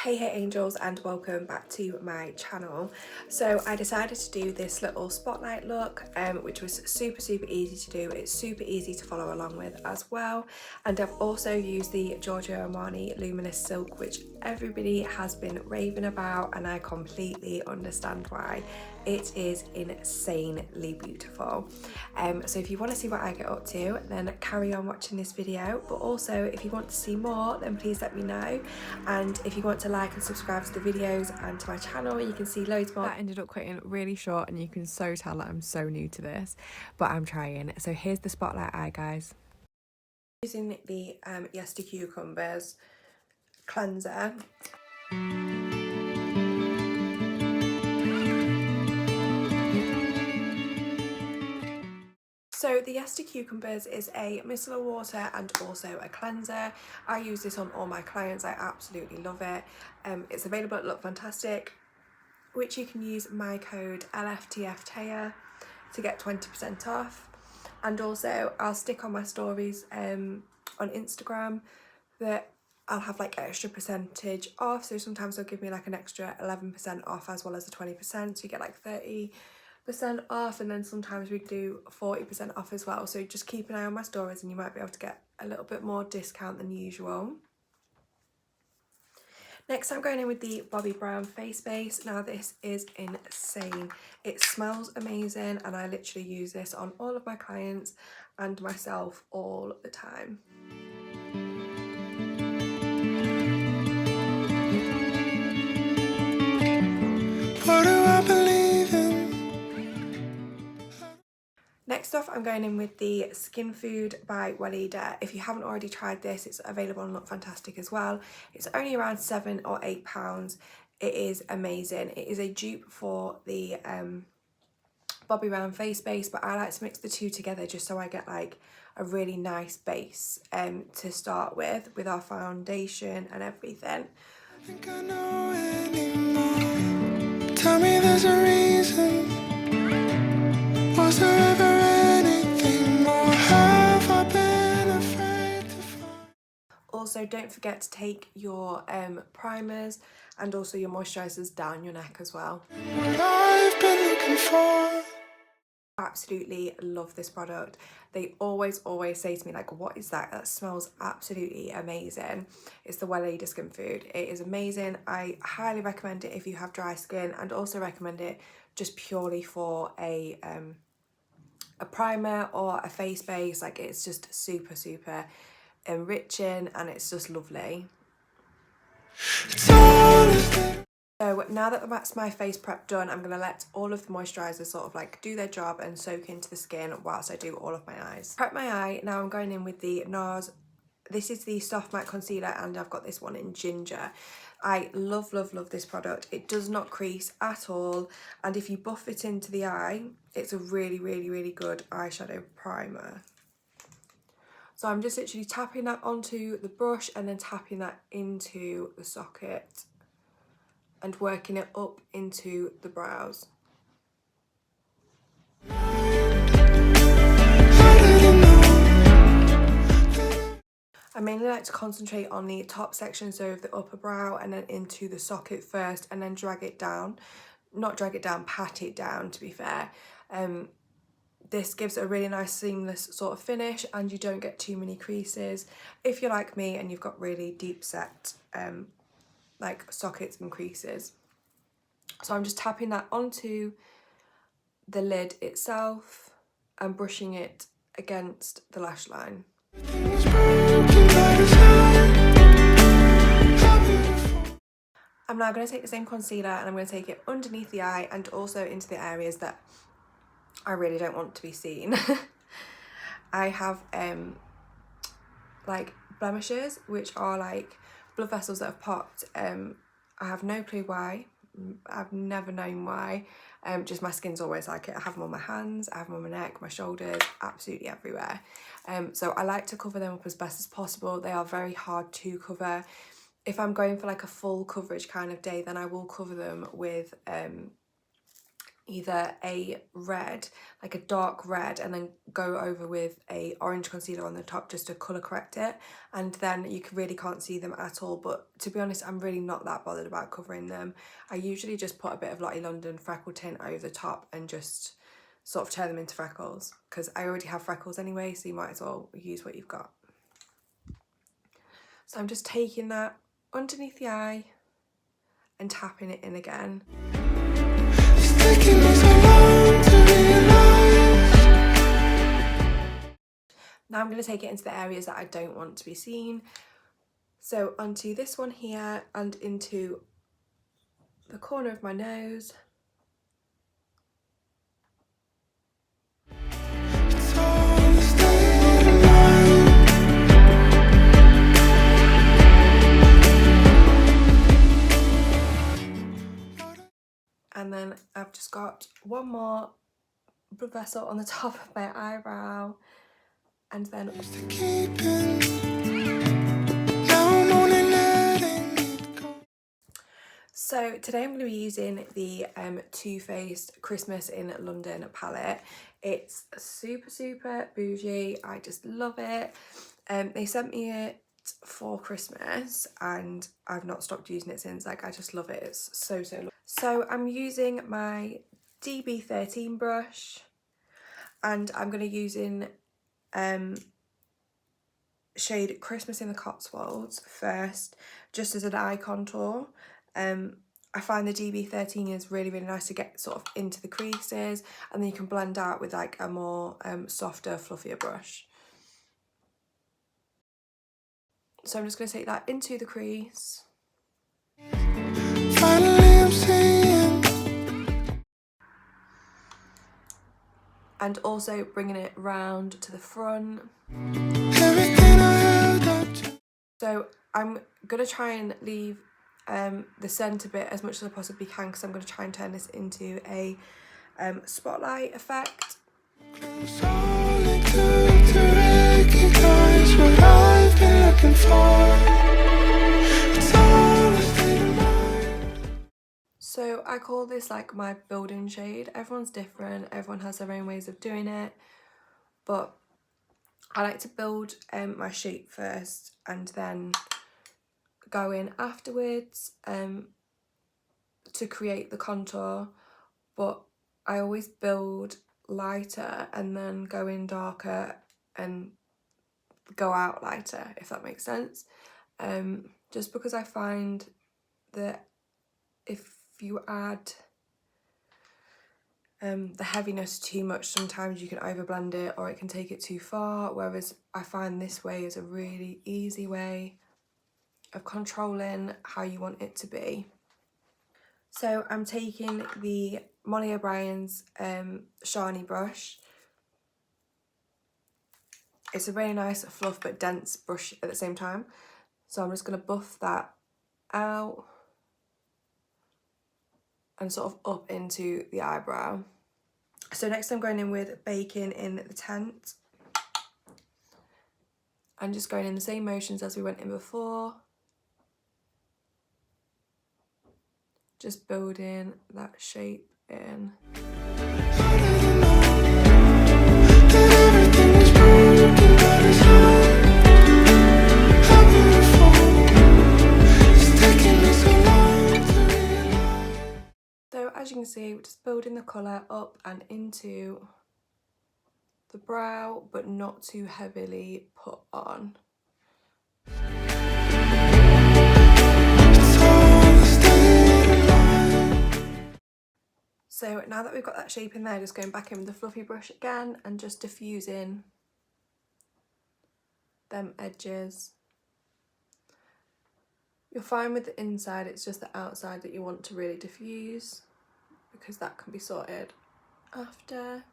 Hey angels, and welcome back to my channel. So I decided to do this little spotlight look which was super easy to do. It's super easy to follow along with as well, and I've also used the Giorgio Armani Luminous silk, which everybody has been raving about, and I completely understand why. It is insanely beautiful. So if you want to see what I get up to, then carry on watching this video, but also if you want to see more, then please let me know. And if you want to like and subscribe to the videos and to my channel, you can see loads more. That ended up quitting really short, and you can so tell that I'm so new to this, but I'm trying. So here's the spotlight eye, guys. Using the Yester Cucumbers cleanser. So the Yester Cucumbers is a micellar water and also a cleanser. I use this on all my clients. I absolutely love it. It's available at Look Fantastic, which you can use my code LFTFTAYA to get 20% off. And also I'll stick on my stories on Instagram that I'll have like extra percentage off. So sometimes they'll give me like an extra 11% off as well as the 20%. So you get like 30% off, and then sometimes we do 40% off as well. So just keep an eye on my stories and you might be able to get a little bit more discount than usual. Next I'm going in with the Bobbi Brown face base. Now this is insane. It smells amazing, and I literally use this on all of my clients and myself all the time. What do I believe in? Next off, I'm going in with the Skin Food by Weleda. If you haven't already tried this, it's available on Look Fantastic as well. It's only around £7 or £8. It is amazing. It is a dupe for the Bobbi Brown face base, but I like to mix the two together just so I get like a really nice base to start with our foundation and everything. I think I know anymore. Tell me there's a reason. Was there ever anything more? Have I been afraid to find? Also, don't forget to take your primers and also your moisturisers down your neck as well. What I've been looking for. Absolutely love this product. They always say to me like, what is that? That smells absolutely amazing. It's the Weleda Skin Food. It is amazing. I highly recommend it if you have dry skin, and also recommend it just purely for a primer or a face base. Like, it's just super enriching, and it's just lovely. So now that that's my face prep done, I'm going to let all of the moisturisers sort of like do their job and soak into the skin whilst I do all of my eyes. Prep my eye. Now I'm going in with the Nars. This is the Soft Matte Concealer, and I've got this one in Ginger. I love this product. It does not crease at all, and if you buff it into the eye, it's a really good eyeshadow primer. So I'm just literally tapping that onto the brush and then tapping that into the socket and working it up into the brows. I mainly like to concentrate on the top section, so of the upper brow, and then into the socket first, and then drag it down. Not drag it down, pat it down, to be fair. This gives a really nice seamless sort of finish, and you don't get too many creases if you're like me and you've got really deep set like sockets and creases. So I'm just tapping that onto the lid itself and brushing it against the lash line. I'm now going to take the same concealer and I'm going to take it underneath the eye and also into the areas that I really don't want to be seen. I have like blemishes, which are like blood vessels that have popped. I have no clue why. I've never known why. Just my skin's always like it. I have them on my hands, I have them on my neck, my shoulders, absolutely everywhere. So I like to cover them up as best as possible. They are very hard to cover. If I'm going for like a full coverage kind of day, then I will cover them with either a red, like a dark red, and then go over with a orange concealer on the top just to colour correct it, and then you really can't see them at all. But to be honest, I'm really not that bothered about covering them. I usually just put a bit of Lottie London freckle tint over the top and just sort of turn them into freckles, because I already have freckles anyway, so you might as well use what you've got. So I'm just taking that underneath the eye and tapping it in again. Now I'm going to take it into the areas that I don't want to be seen. So onto this one here and into the corner of my nose. And then I've just got one more blood vessel on the top of my eyebrow, and then so today I'm going to be using the Toofaced Christmas in London palette. It's super bougie. I just love it. They sent me it for Christmas and I've not stopped using it since. Like, I just love it. It's so lovely. So I'm using my DB13 brush, and I'm going to be using shade Christmas in the Cotswolds first, just as an eye contour. I find the DB13 is really nice to get sort of into the creases, and then you can blend out with like a more softer, fluffier brush. So I'm just going to take that into the crease. Finally, I'm seeing. And also bringing it round to the front. So I'm going to try and leave the centre bit as much as I possibly can, because I'm going to try and turn this into a spotlight effect. So I call this like my building shade. Everyone's different, everyone has their own ways of doing it, but I like to build my shape first and then go in afterwards to create the contour, but I always build lighter and then go in darker and go out lighter, if that makes sense. Just because I find that if you add the heaviness too much, sometimes you can overblend it or it can take it too far, whereas I find this way is a really easy way of controlling how you want it to be. So I'm taking the Molly O'Brien's shiny brush. It's a really nice fluff but dense brush at the same time. So I'm just going to buff that out and sort of up into the eyebrow. So next I'm going in with Baking in the Tent. I'm just going in the same motions as we went in before. Just building that shape in. So as you can see, we're just building the colour up and into the brow, but not too heavily put on. So now that we've got that shape in there, just going back in with the fluffy brush again and just diffusing them edges. You're fine with the inside, it's just the outside that you want to really diffuse, because that can be sorted after.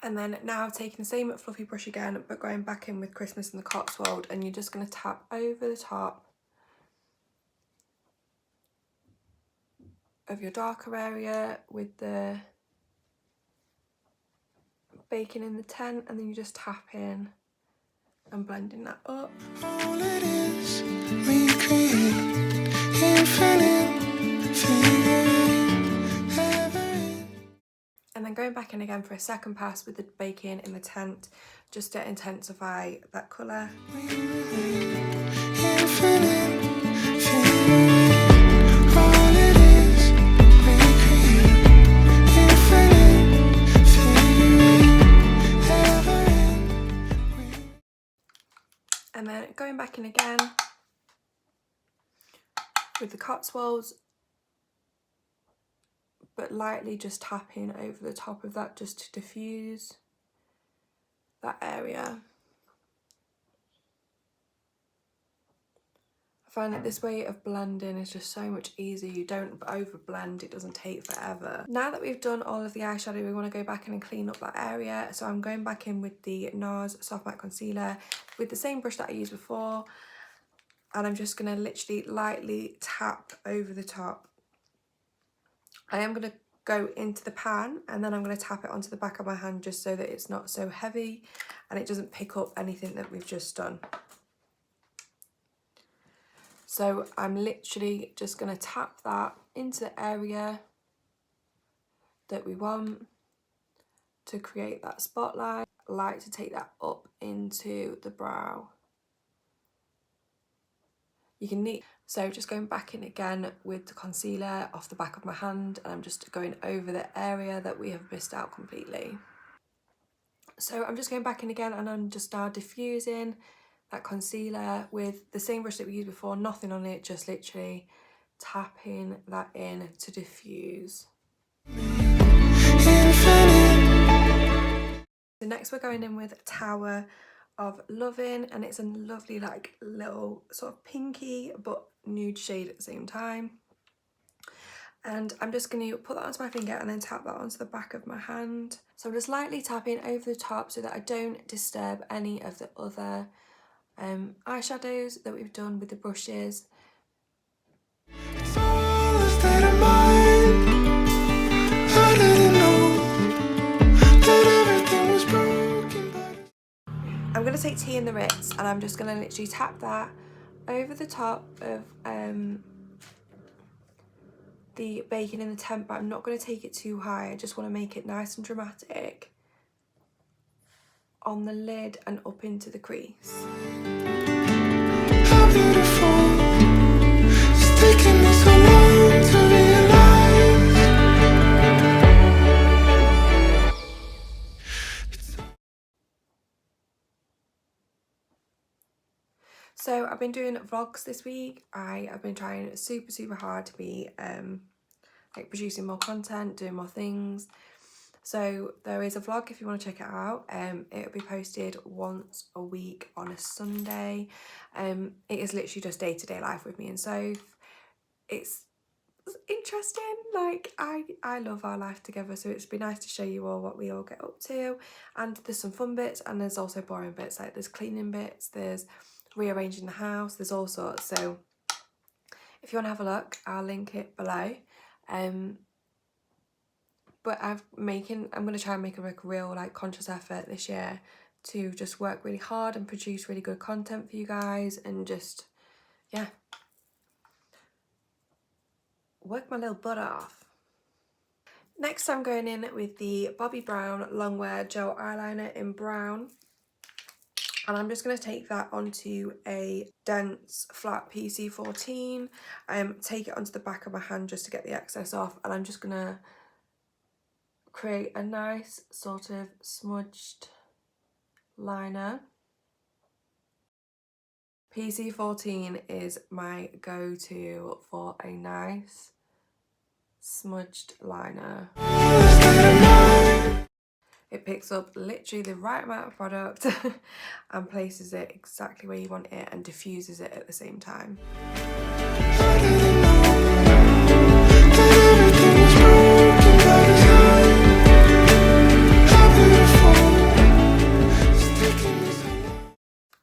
And then now I've taken the same fluffy brush again, but going back in with Christmas in the Cotswold, and you're just going to tap over the top of your darker area with the Baking in the Tent, and then you just tap in and blending that up. All it is, we create infinite figure eight. And then going back in again for a second pass with the baking in the tent, just to intensify that colour. And then going back in again with the Cotswolds, but lightly just tapping over the top of that just to diffuse that area. I find that this way of blending is just so much easier. You don't over blend, it doesn't take forever. Now that we've done all of the eyeshadow, we want to go back in and clean up that area. So I'm going back in with the Nars Soft Matte Concealer with the same brush that I used before. And I'm just going to literally lightly tap over the top. I am going to go into the pan and then I'm going to tap it onto the back of my hand just so that it's not so heavy and it doesn't pick up anything that we've just done. So I'm literally just going to tap that into the area that we want to create that spotlight. I like to take that up into the brow. You can need, so just going back in again with the concealer off the back of my hand, and I'm just going over the area that we have missed out completely. So I'm just going back in again and I'm just now diffusing that concealer with the same brush that we used before, nothing on it, just literally tapping that in to diffuse. So next we're going in with Tower of Loving, and it's a lovely like little sort of pinky but nude shade at the same time. And I'm just going to put that onto my finger and then tap that onto the back of my hand. So I'm just lightly tapping over the top so that I don't disturb any of the other eyeshadows that we've done with the brushes. I'm going to take Tea in the Ritz and I'm just going to literally tap that over the top of the baking in the tent, but I'm not going to take it too high. I just want to make it nice and dramatic on the lid and up into the crease. How beautiful, it's taken me so long to realize. So I've been doing vlogs this week. I have been trying super hard to be like producing more content, doing more things. So there is a vlog if you want to check it out. It'll be posted once a week on a Sunday. It is literally just day-to-day life with me and Soph. It's interesting, like I love our life together, so it's been nice to show you all what we all get up to. And there's some fun bits and there's also boring bits, like there's cleaning bits, there's rearranging the house, there's all sorts. So if you want to have a look, I'll link it below. But I'm going to try and make a real like conscious effort this year to just work really hard and produce really good content for you guys, and just, yeah, work my little butt off. Next I'm going in with the Bobbi Brown Longwear Gel Eyeliner in brown. And I'm just going to take that onto a dense flat PC14. Take it onto the back of my hand just to get the excess off. And I'm just going to create a nice sort of smudged liner. PC14 is my go-to for a nice smudged liner. It picks up literally the right amount of product and places it exactly where you want it and diffuses it at the same time.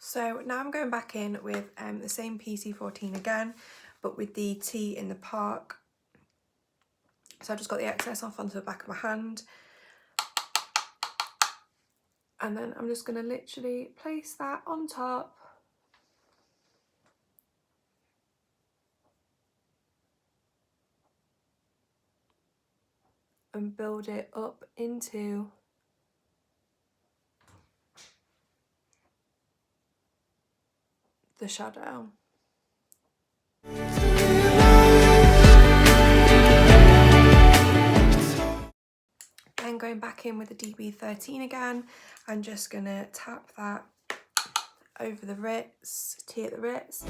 So now I'm going back in with the same PC14 again, but with the Tea in the Park. So I've just got the excess off onto the back of my hand. And then I'm just going to literally place that on top. And build it up into the shadow. Then going back in with the DB13 again, I'm just going to tap that over the Ritz, T at the Ritz.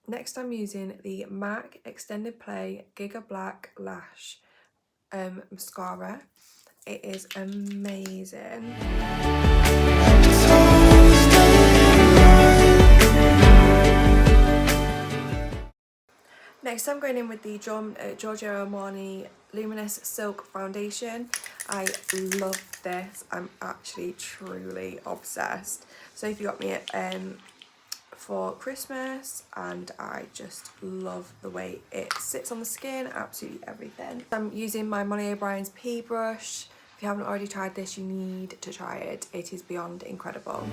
Next I'm using the MAC Extended Play Giga Black Lash mascara. It is amazing. Next I'm going in with the Giorgio Armani Luminous Silk Foundation. I love this. I'm actually truly obsessed. Sophie got me it for Christmas and I just love the way it sits on the skin, absolutely everything. I'm using my Molly O'Brien's P brush. If you haven't already tried this, you need to try it. It is beyond incredible.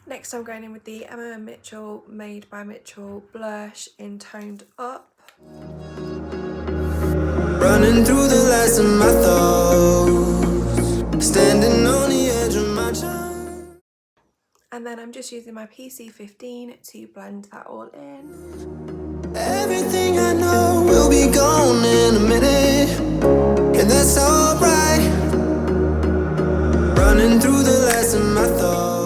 Next I'm going in with the Emma Mitchell Made by Mitchell Blursh in Toned Up. Running through the last of my thoughts, standing on the edge of my time. And then I'm just using my PC15 to blend that all in. Everything I know will be gone in a minute, and that's alright. Running through the last of my thoughts.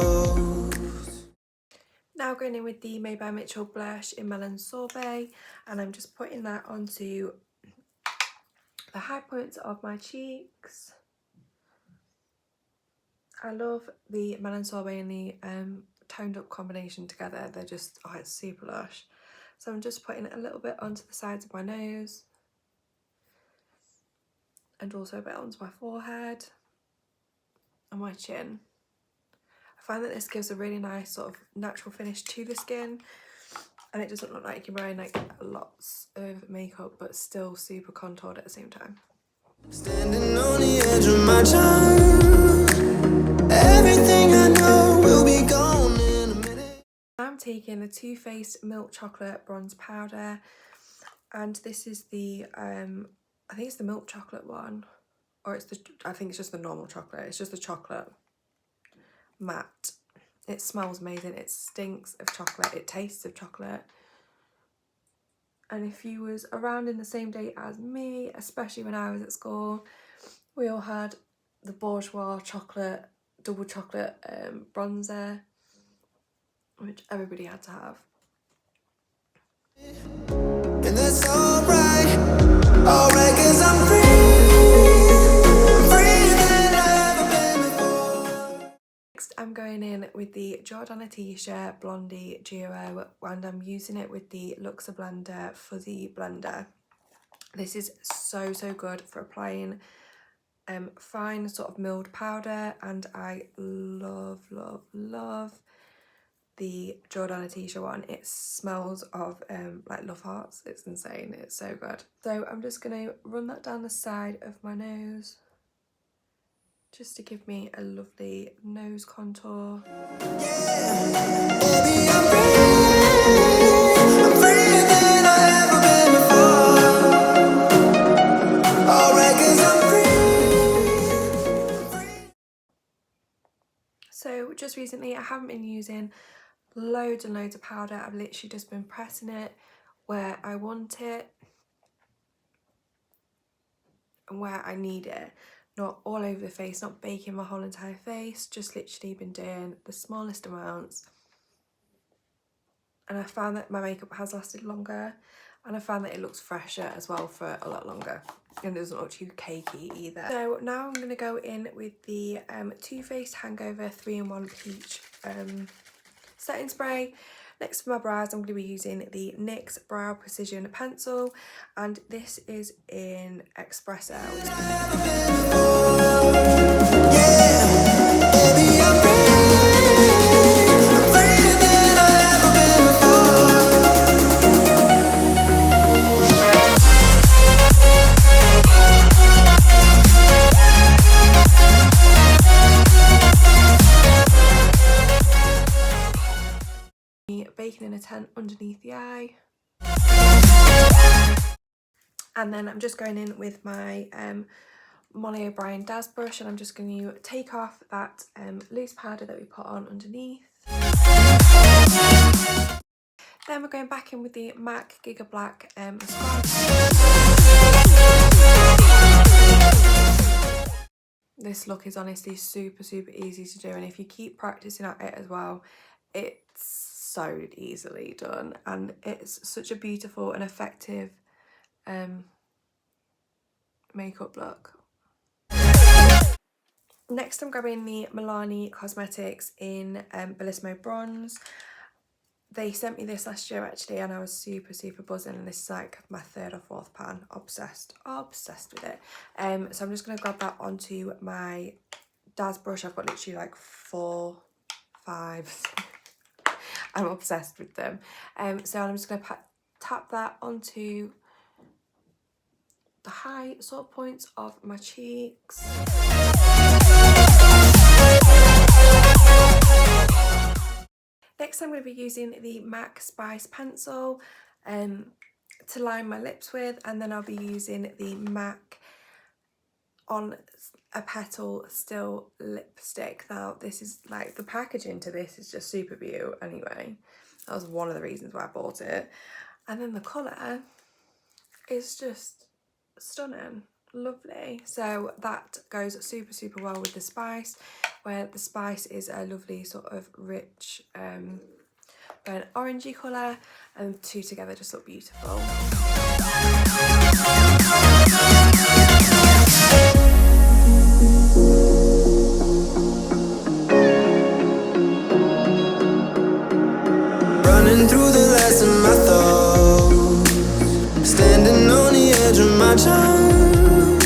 Now going in with the Made by Mitchell Blush in Melon Sorbet, and I'm just putting that onto the high points of my cheeks. I love the Melon Sorbet and the toned up combination together. They're just, oh, it's super lush. So I'm just putting a little bit onto the sides of my nose and also a bit onto my forehead and my chin. I find that this gives a really nice sort of natural finish to the skin, and it doesn't look like you're wearing like lots of makeup but still super contoured at the same time. Standing on the edge of my time. Everything I know will be gone in a minute. I'm taking the Toofaced Milk Chocolate Bronze Powder, and this is the I think it's the milk chocolate one, or it's the, I think it's just the normal chocolate. It's just the chocolate matte. It smells amazing. It stinks of chocolate. It tastes of chocolate. And if you was around in the same day as me, especially when I was at school, we all had the bourgeois chocolate, double chocolate bronzer, which everybody had to have. And that's alright, alright, 'cause I'm free than I've ever been before. Next I'm going in with the Jordana Ticia Blondie Duo, and I'm using it with the Luxor Blender Fuzzy Blender. This is so good for applying fine sort of milled powder, and I love the Jordana Ticia one. It smells of like love hearts. It's insane. It's so good. So I'm just going to run that down the side of my nose just to give me a lovely nose contour. Baby, I'm freer than I've ever been before. Alright, 'cause I'm free. So just recently I haven't been using loads and loads of powder. I've literally just been pressing it where I want it and where I need it, not all over the face, not baking my whole entire face, just literally been doing the smallest amounts. And I found that my makeup has lasted longer, and I found that it looks fresher as well for a lot longer, and it doesn't look too cakey either. So now I'm going to go in with the Too Faced Hangover 3-in-1 Peach setting spray. Next for my brows, I'm going to be using the NYX Brow Precision pencil, and this is in Espresso. Baking in a tent underneath the eye, and then I'm just going in with my Molly O'Brien Daz brush, and I'm just going to take off that loose powder that we put on underneath. Then we're going back in with the MAC Giga Black mascara. This look is honestly super easy to do, and if you keep practicing at it as well, it's so easily done, and it's such a beautiful and effective makeup look. Next I'm grabbing the Milani Cosemetics in Bellissimo Bronze. They sent me this last year actually, and I was super buzzing, and this is like my 3rd or 4th pan. Obsessed with it. So I'm just going to grab that onto my Daz brush. I've got literally like 4, 5. I'm obsessed with them. So I'm just going to tap that onto the high sort of points of my cheeks. Next I'm going to be using the MAC Spice pencil to line my lips with, and then I'll be using the MAC On a Petal Still lipstick. Now this is like, the packaging to this is just super beautiful anyway. That was one of the reasons why I bought it. And then the colour is just stunning, lovely. So that goes super well with the spice, where the spice is a lovely sort of rich burnt orangey colour, and the two together just look beautiful. Running through the last of my thoughts, standing on the edge of my time.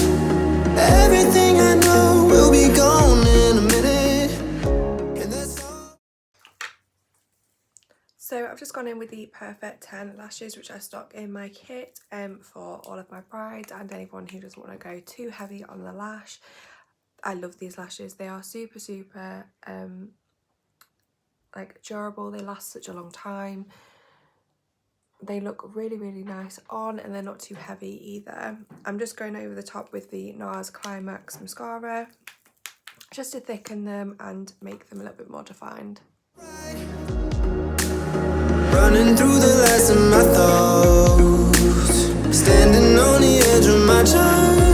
Everything I know will be gone in a minute, and that's all. So I've just gone in with the Perfect 10 lashes, which I stock in my kit for all of my brides and anyone who doesn't want to go too heavy on the lash. I love these lashes. They are super like durable. They last such a long time. They look really nice on, and they're not too heavy either. I'm just going over the top with the Nars Climax mascara just to thicken them and make them a little bit more defined. Running through the last of my thoughts, standing on the edge of my time.